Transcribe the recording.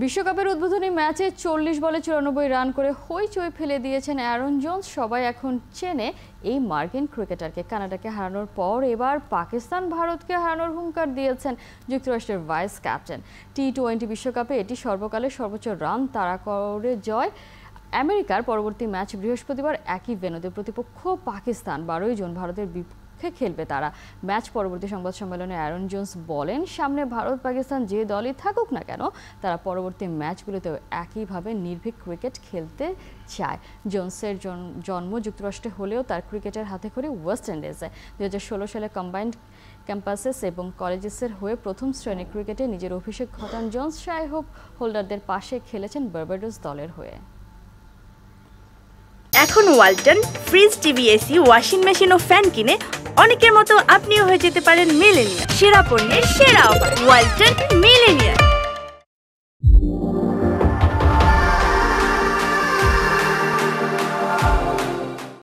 বিশ্বকাপের উদ্বোধনী ম্যাচে 40 বলে 94 রান করে হইচই ফেলে দিয়েছেন অ্যারন জোন্স। সবাই এখন চেনে এই মার্কিন ক্রিকেটারকে। কানাডাকে হারানোর পর এবার পাকিস্তান ভারতকে হারানোর হুঙ্কার দিয়েছেন যুক্তরাষ্ট্রের ভাইস ক্যাপ্টেন। টি-20 বিশ্বকাপে এটি সর্বকালের সর্বোচ্চ রান তাড়া করে জয়। আমেরিকার পরবর্তী ম্যাচ বৃহস্পতিবার একই ভেন্যুতে। প্রতিপক্ষ পাকিস্তান। 12 জুন ভারতের খেলবে তারা। ম্যাচ পরবর্তী সংবাদ সম্মেলনে অ্যারন জোন্স বলেন, সামনে ভারত পাকিস্তান যে দলই থাকুক না কেন, তারা পরবর্তী ম্যাচগুলোতেও একইভাবে নির্ভীক ক্রিকেট খেলতে চায়। জোন্সের জন্ম যুক্তরাষ্ট্রে হলেও তার ক্রিকেটের হাতে খড়ি ওয়েস্ট ইন্ডিজে। 2016 সালে কম্বাইন্ড ক্যাম্পাসেস এবং কলেজেসের হয়ে প্রথম শ্রেণীর ক্রিকেটে নিজের অভিষেক ঘটান জোন্স। শাই হোপ হোল্ডারদের পাশে খেলেছেন বার্বাডোস দলের হয়ে। এখন Walton fridge, TV, AC, washing machine ও ফ্যান কিনে অনেকের মতো আপনিও হয়ে যেতে পারেন মিলেনিয়ার। সেরা পণ্যের সেরা অফার, ওয়ালটন মিলেনিয়ার।